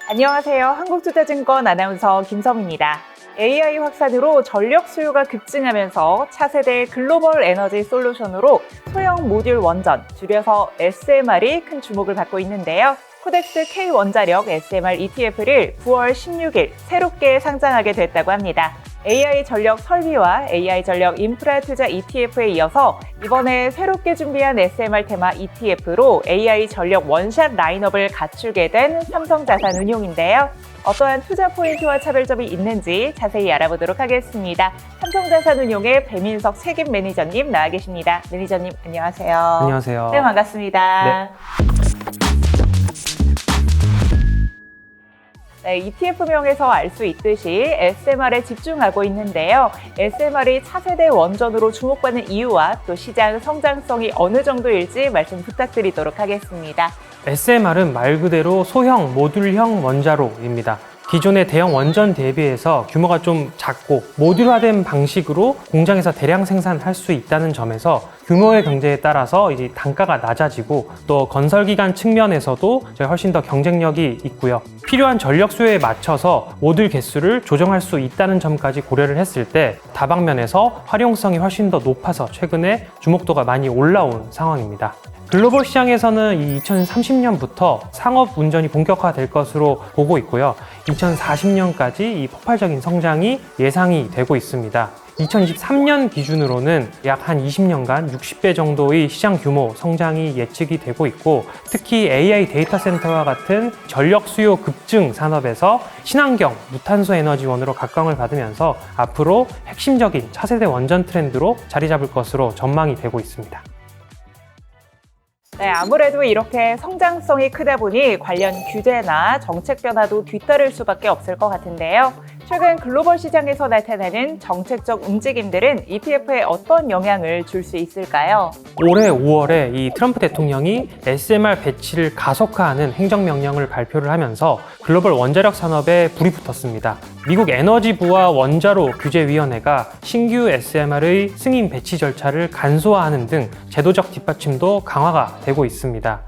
안녕하세요. 한국투자증권 아나운서 김섬입니다. AI 확산으로 전력 수요가 급증하면서 차세대 글로벌 에너지 솔루션으로 소형 모듈 원전, 줄여서 SMR이 큰 주목을 받고 있는데요. 코덱스 K원자력 SMR ETF를 9월 16일 새롭게 상장하게 됐다고 합니다. AI 전력 설비와 AI 전력 인프라 투자 ETF에 이어서 이번에 새롭게 준비한 SMR 테마 ETF로 AI 전력 원샷 라인업을 갖추게 된 삼성자산운용인데요. 어떠한 투자 포인트와 차별점이 있는지 자세히 알아보도록 하겠습니다. 삼성자산운용의 배민석 책임 매니저님 나와 계십니다. 매니저님 안녕하세요. 안녕하세요. 네, 반갑습니다. 네, ETF명에서 알 수 있듯이 SMR에 집중하고 있는데요. SMR이 차세대 원전으로 주목받는 이유와 또 시장 성장성이 어느 정도일지 말씀 부탁드리도록 하겠습니다. SMR은 말 그대로 소형 모듈형 원자로입니다. 기존의 대형 원전 대비해서 규모가 좀 작고 모듈화된 방식으로 공장에서 대량 생산할 수 있다는 점에서 규모의 경제에 따라서 이제 단가가 낮아지고 또 건설기간 측면에서도 훨씬 더 경쟁력이 있고요. 필요한 전력 수요에 맞춰서 모듈 개수를 조정할 수 있다는 점까지 고려를 했을 때 다방면에서 활용성이 훨씬 더 높아서 최근에 주목도가 많이 올라온 상황입니다. 글로벌 시장에서는 이 2030년부터 상업 운전이 본격화될 것으로 보고 있고요. 2040년까지 이 폭발적인 성장이 예상이 되고 있습니다. 2023년 기준으로는 약 한 20년간 60배 정도의 시장 규모 성장이 예측이 되고 있고, 특히 AI 데이터 센터와 같은 전력 수요 급증 산업에서 친환경, 무탄소 에너지원으로 각광을 받으면서 앞으로 핵심적인 차세대 원전 트렌드로 자리 잡을 것으로 전망이 되고 있습니다. 네, 아무래도 이렇게 성장성이 크다 보니 관련 규제나 정책 변화도 뒤따를 수밖에 없을 것 같은데요. 최근 글로벌 시장에서 나타나는 정책적 움직임들은 ETF에 어떤 영향을 줄 수 있을까요? 올해 5월에 이 트럼프 대통령이 SMR 배치를 가속화하는 행정명령을 발표를 하면서 글로벌 원자력 산업에 불이 붙었습니다. 미국 에너지부와 원자로 규제위원회가 신규 SMR의 승인 배치 절차를 간소화하는 등 제도적 뒷받침도 강화가 되고 있습니다.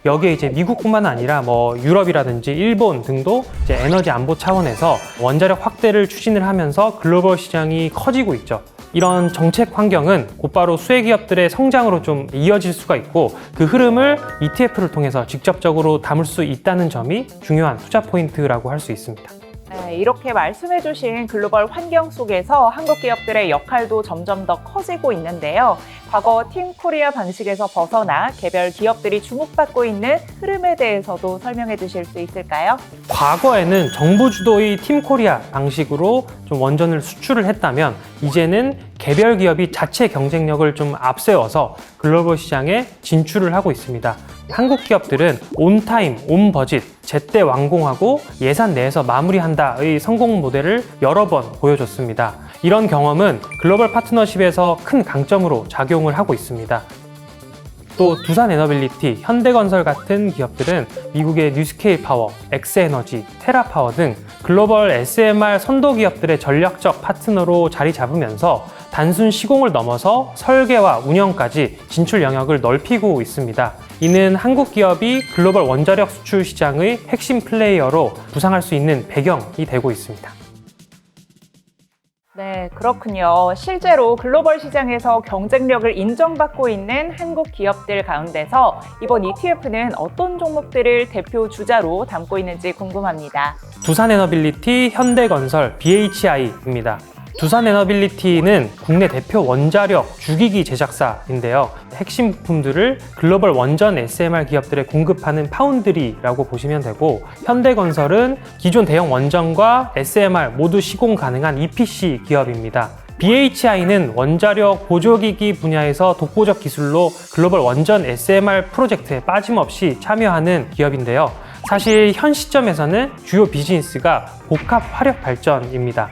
여기에 이제 미국뿐만 아니라 유럽이라든지 일본 등도 이제 에너지 안보 차원에서 원자력 확대를 추진을 하면서 글로벌 시장이 커지고 있죠. 이런 정책 환경은 곧바로 수혜 기업들의 성장으로 좀 이어질 수가 있고, 그 흐름을 ETF를 통해서 직접적으로 담을 수 있다는 점이 중요한 투자 포인트라고 할 수 있습니다. 네, 이렇게 말씀해주신 글로벌 환경 속에서 한국 기업들의 역할도 점점 더 커지고 있는데요. 과거 팀 코리아 방식에서 벗어나 개별 기업들이 주목받고 있는 흐름에 대해서도 설명해 주실 수 있을까요? 과거에는 정부 주도의 팀 코리아 방식으로 좀 원전을 수출을 했다면, 이제는 개별 기업이 자체 경쟁력을 좀 앞세워서 글로벌 시장에 진출을 하고 있습니다. 한국 기업들은 온타임, 온버짓, 제때 완공하고 예산 내에서 마무리한다의 성공 모델을 여러 번 보여줬습니다. 이런 경험은 글로벌 파트너십에서 큰 강점으로 작용을 하고 있습니다. 또 두산에너빌리티, 현대건설 같은 기업들은 미국의 뉴스케일 파워, 엑스에너지, 테라파워 등 글로벌 SMR 선도 기업들의 전략적 파트너로 자리 잡으면서 단순 시공을 넘어서 설계와 운영까지 진출 영역을 넓히고 있습니다. 이는 한국 기업이 글로벌 원자력 수출 시장의 핵심 플레이어로 부상할 수 있는 배경이 되고 있습니다. 네, 그렇군요. 실제로 글로벌 시장에서 경쟁력을 인정받고 있는 한국 기업들 가운데서 이번 ETF는 어떤 종목들을 대표 주자로 담고 있는지 궁금합니다. 두산에너빌리티, 현대건설, BHI입니다. 두산에너빌리티는 국내 대표 원자력 주기기 제작사인데요. 핵심 부품들을 글로벌 원전 SMR 기업들에 공급하는 파운드리라고 보시면 되고, 현대건설은 기존 대형 원전과 SMR 모두 시공 가능한 EPC 기업입니다. BHI는 원자력 보조기기 분야에서 독보적 기술로 글로벌 원전 SMR 프로젝트에 빠짐없이 참여하는 기업인데요. 사실 현 시점에서는 주요 비즈니스가 복합 화력 발전입니다.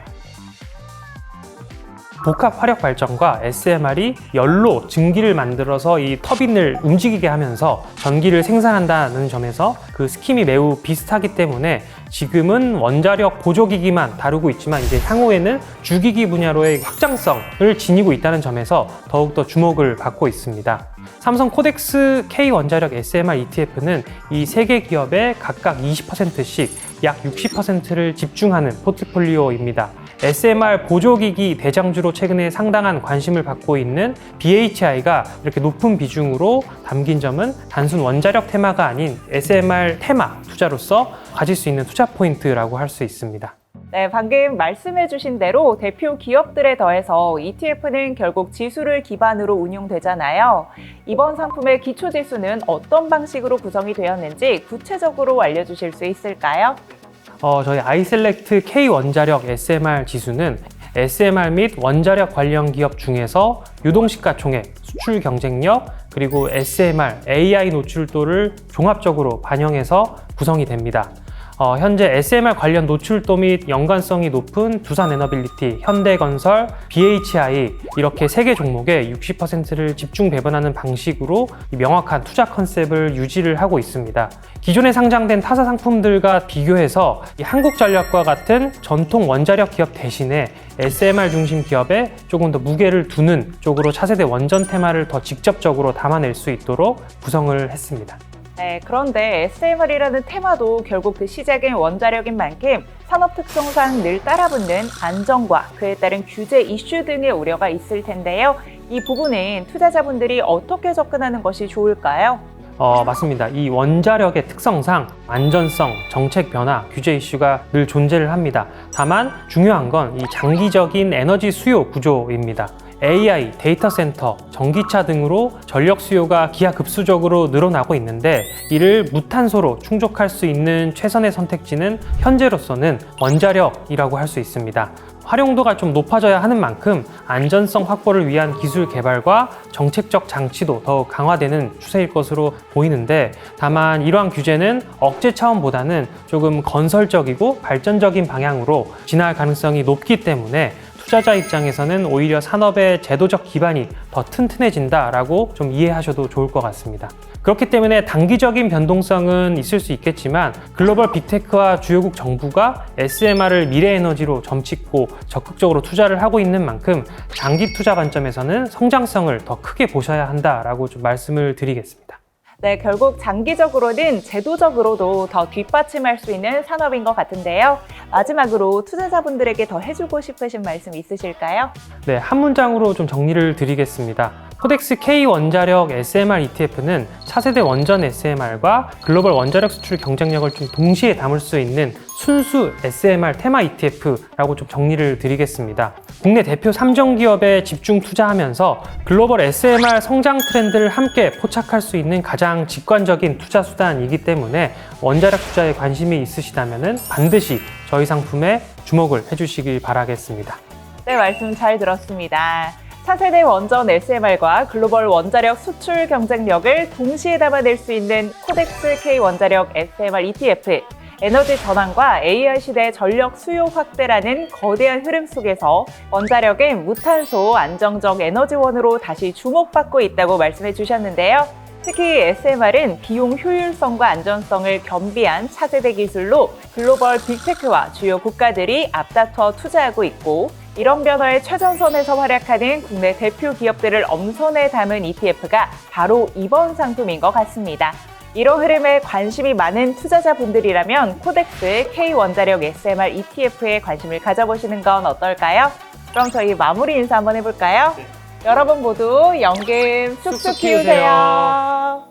복합 화력 발전과 SMR이 열로 증기를 만들어서 이 터빈을 움직이게 하면서 전기를 생산한다는 점에서 그 스킴이 매우 비슷하기 때문에 지금은 원자력 보조기기만 다루고 있지만 이제 향후에는 주기기 분야로의 확장성을 지니고 있다는 점에서 더욱더 주목을 받고 있습니다. 삼성 코덱스 K 원자력 SMR ETF는 이 세 개 기업에 각각 20%씩 약 60%를 집중하는 포트폴리오입니다. SMR 보조기기 대장주로 최근에 상당한 관심을 받고 있는 BHI가 이렇게 높은 비중으로 담긴 점은 단순 원자력 테마가 아닌 SMR 테마 투자로서 가질 수 있는 투자 포인트라고 할 수 있습니다. 네, 방금 말씀해주신 대로 대표 기업들에 더해서 ETF는 결국 지수를 기반으로 운용되잖아요. 이번 상품의 기초지수는 어떤 방식으로 구성이 되었는지 구체적으로 알려주실 수 있을까요? 저희 아이셀렉트 K 원자력 SMR 지수는 SMR 및 원자력 관련 기업 중에서 유동시가총액, 수출 경쟁력, 그리고 SMR, AI 노출도를 종합적으로 반영해서 구성이 됩니다. 현재 SMR 관련 노출도 및 연관성이 높은 두산에너빌리티, 현대건설, BHI 이렇게 세 개 종목에 60%를 집중 배분하는 방식으로 명확한 투자 컨셉을 유지를 하고 있습니다. 기존에 상장된 타사 상품들과 비교해서 한국전력과 같은 전통 원자력 기업 대신에 SMR 중심 기업에 조금 더 무게를 두는 쪽으로 차세대 원전 테마를 더 직접적으로 담아낼 수 있도록 구성을 했습니다. 네, 그런데 SMR이라는 테마도 결국 그 시작은 원자력인 만큼 산업 특성상 늘 따라붙는 안전과 그에 따른 규제 이슈 등의 우려가 있을 텐데요. 이 부분은 투자자분들이 어떻게 접근하는 것이 좋을까요? 맞습니다. 이 원자력의 특성상 안전성, 정책 변화, 규제 이슈가 늘 존재를 합니다. 다만 중요한 건 이 장기적인 에너지 수요 구조입니다. AI, 데이터 센터, 전기차 등으로 전력 수요가 기하급수적으로 늘어나고 있는데 이를 무탄소로 충족할 수 있는 최선의 선택지는 현재로서는 원자력이라고 할 수 있습니다. 활용도가 좀 높아져야 하는 만큼 안전성 확보를 위한 기술 개발과 정책적 장치도 더욱 강화되는 추세일 것으로 보이는데 다만 이러한 규제는 억제 차원보다는 조금 건설적이고 발전적인 방향으로 진화할 가능성이 높기 때문에 투자자 입장에서는 오히려 산업의 제도적 기반이 더 튼튼해진다라고 좀 이해하셔도 좋을 것 같습니다. 그렇기 때문에 단기적인 변동성은 있을 수 있겠지만 글로벌 빅테크와 주요국 정부가 SMR을 미래 에너지로 점찍고 적극적으로 투자를 하고 있는 만큼 장기 투자 관점에서는 성장성을 더 크게 보셔야 한다라고 좀 말씀을 드리겠습니다. 네, 결국 장기적으로는 제도적으로도 더 뒷받침할 수 있는 산업인 것 같은데요. 마지막으로 투자자분들에게 더 해주고 싶으신 말씀 있으실까요? 네, 한 문장으로 좀 정리를 드리겠습니다. 코덱스 K 원자력 SMR ETF는 차세대 원전 SMR과 글로벌 원자력 수출 경쟁력을 좀 동시에 담을 수 있는 순수 SMR 테마 ETF라고 좀 정리를 드리겠습니다. 국내 대표 3종 기업에 집중 투자하면서 글로벌 SMR 성장 트렌드를 함께 포착할 수 있는 가장 직관적인 투자 수단이기 때문에 원자력 투자에 관심이 있으시다면 반드시 저희 상품에 주목을 해주시길 바라겠습니다. 네, 말씀 잘 들었습니다. 차세대 원전 SMR과 글로벌 원자력 수출 경쟁력을 동시에 담아낼 수 있는 코덱스 K 원자력 SMR ETF. 에너지 전환과 AI 시대의 전력 수요 확대라는 거대한 흐름 속에서 원자력은 무탄소 안정적 에너지원으로 다시 주목받고 있다고 말씀해 주셨는데요. 특히 SMR은 비용 효율성과 안전성을 겸비한 차세대 기술로 글로벌 빅테크와 주요 국가들이 앞다퉈 투자하고 있고 이런 변화의 최전선에서 활약하는 국내 대표 기업들을 엄선해 담은 ETF가 바로 이번 상품인 것 같습니다. 이런 흐름에 관심이 많은 투자자분들이라면 코덱스 K 원자력 SMR ETF에 관심을 가져보시는 건 어떨까요? 그럼 저희 마무리 인사 한번 해볼까요? 네. 여러분 모두 연금 쑥쑥 키우세요.